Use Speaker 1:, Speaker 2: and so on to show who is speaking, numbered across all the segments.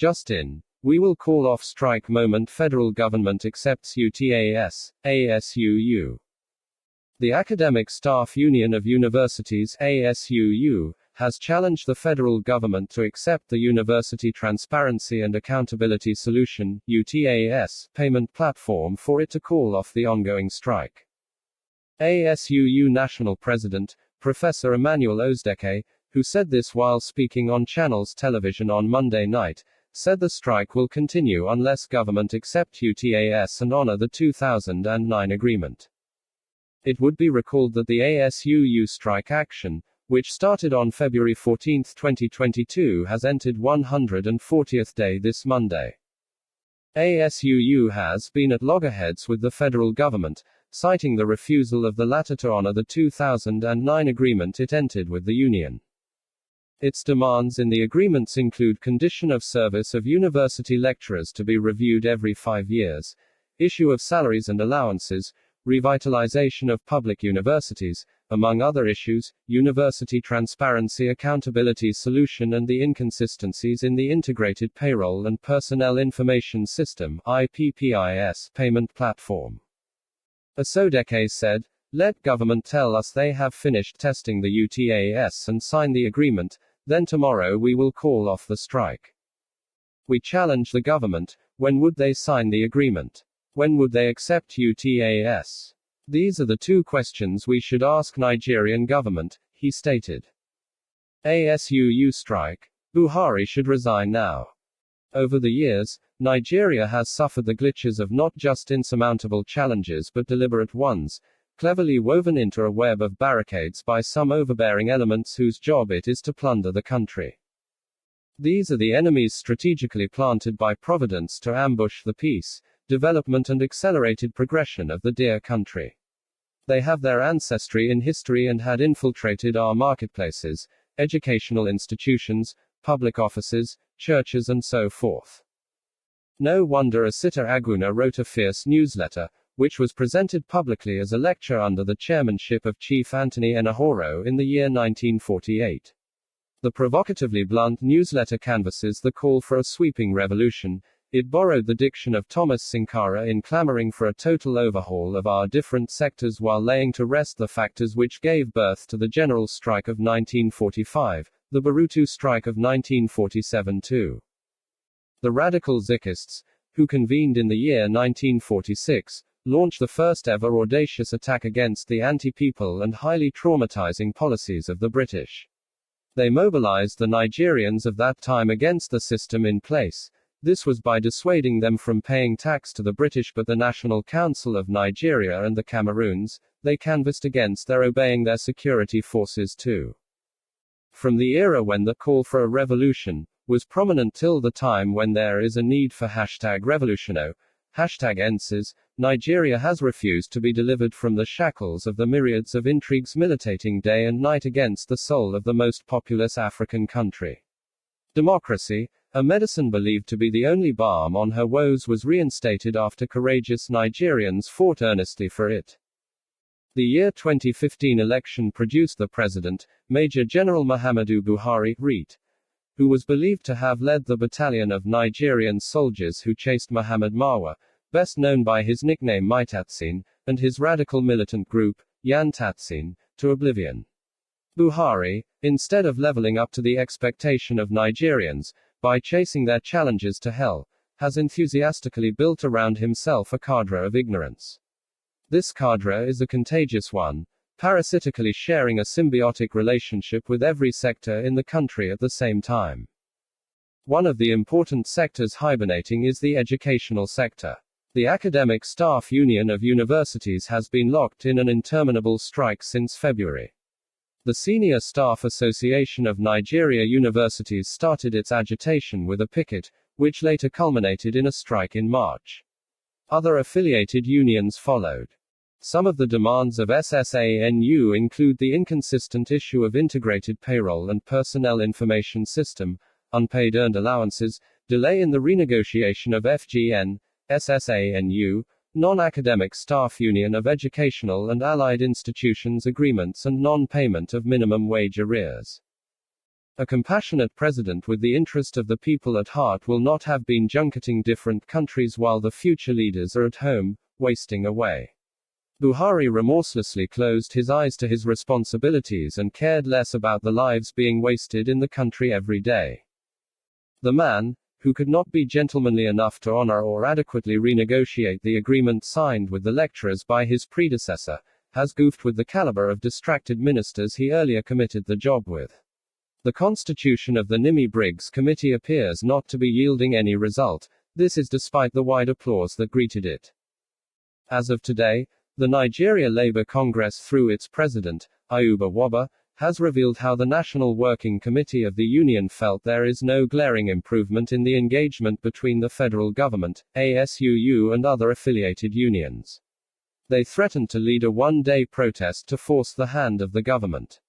Speaker 1: Just in. We will call off strike moment federal government accepts UTAS, ASUU. The Academic Staff Union of Universities, ASUU, has challenged the federal government to accept the University Transparency and Accountability Solution, UTAS, payment platform for it to call off the ongoing strike. ASUU National President, Professor Emmanuel Ozdeke, who said this while speaking on Channels Television on Monday night, said the strike will continue unless government accept UTAS and honor the 2009 agreement. It would be recalled that the ASUU strike action, which started on February 14, 2022, has entered 140th day this Monday. ASUU has been at loggerheads with the federal government, citing the refusal of the latter to honor the 2009 agreement it entered with the union. Its demands in the agreements include condition of service of university lecturers to be reviewed every 5 years, issue of salaries and allowances, revitalization of public universities, among other issues, University Transparency Accountability Solution and the inconsistencies in the Integrated Payroll and Personnel Information System (IPPIS) payment platform. Ozdeke said, "Let government tell us they have finished testing the UTAS and sign the agreement, then tomorrow we will call off the strike. We challenge the government, when would they sign the agreement? When would they accept UTAS? These are the two questions we should ask Nigerian government," he stated. ASUU strike. Buhari should resign now. Over the years, Nigeria has suffered the glitches of not just insurmountable challenges but deliberate ones, cleverly woven into a web of barricades by some overbearing elements whose job it is to plunder the country. These are the enemies strategically planted by Providence to ambush the peace, development and accelerated progression of the dear country. They have their ancestry in history and had infiltrated our marketplaces, educational institutions, public offices, churches and so forth. No wonder Asita Aguna wrote a fierce newsletter, which was presented publicly as a lecture under the chairmanship of Chief Anthony Enahoro in the year 1948. The provocatively blunt newsletter canvasses the call for a sweeping revolution. It borrowed the diction of Thomas Sankara in clamoring for a total overhaul of our different sectors while laying to rest the factors which gave birth to the General Strike of 1945, the Barutu Strike of 1947 too. The radical Zikists, who convened in the year 1946, launched the first ever audacious attack against the anti-people and highly traumatizing policies of the British. They mobilized the Nigerians of that time against the system in place. This was by dissuading them from paying tax to the British, but the National Council of Nigeria and the Cameroons, they canvassed against their obeying their security forces too. From the era when the call for a revolution was prominent till the time when there is a need for #revolutiono, #enses, Nigeria has refused to be delivered from the shackles of the myriads of intrigues militating day and night against the soul of the most populous African country. Democracy, a medicine believed to be the only balm on her woes, was reinstated after courageous Nigerians fought earnestly for it. The year 2015 election produced the president, Major General Muhammadu Buhari, REIT, who was believed to have led the battalion of Nigerian soldiers who chased Muhammad Marwa, best known by his nickname Maitatsin, and his radical militant group, Yan Tatsin, to oblivion. Buhari, instead of leveling up to the expectation of Nigerians, by chasing their challenges to hell, has enthusiastically built around himself a cadre of ignorance. This cadre is a contagious one, parasitically sharing a symbiotic relationship with every sector in the country at the same time. One of the important sectors hibernating is the educational sector. The Academic Staff Union of Universities has been locked in an interminable strike since February. The Senior Staff Association of Nigeria Universities started its agitation with a picket, which later culminated in a strike in March. Other affiliated unions followed. Some of the demands of SSANU include the inconsistent issue of integrated payroll and personnel information system, unpaid earned allowances, delay in the renegotiation of FGN, SSANU, non-academic staff union of educational and allied institutions agreements and non-payment of minimum wage arrears. A compassionate president with the interest of the people at heart will not have been junketing different countries while the future leaders are at home, wasting away. Buhari remorselessly closed his eyes to his responsibilities and cared less about the lives being wasted in the country every day. The man, who could not be gentlemanly enough to honor or adequately renegotiate the agreement signed with the lecturers by his predecessor, has goofed with the caliber of distracted ministers he earlier committed the job with. The constitution of the Nimi Briggs Committee appears not to be yielding any result. This is despite the wide applause that greeted it. As of today, the Nigeria Labour Congress, through its president, Ayuba Wabba, has revealed how the National Working Committee of the Union felt there is no glaring improvement in the engagement between the federal government, ASUU, and other affiliated unions. They threatened to lead a one-day protest to force the hand of the government.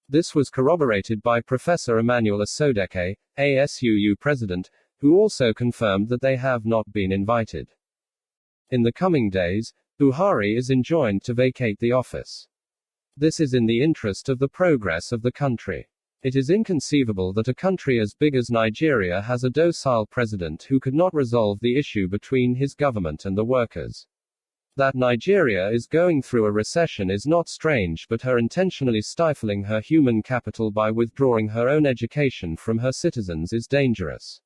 Speaker 1: This was corroborated by Professor Emmanuel Asodeke, ASUU president, who also confirmed that they have not been invited. In the coming days, Buhari is enjoined to vacate the office. This is in the interest of the progress of the country. It is inconceivable that a country as big as Nigeria has a docile president who could not resolve the issue between his government and the workers. That Nigeria is going through a recession is not strange, but her intentionally stifling her human capital by withdrawing her own education from her citizens is dangerous.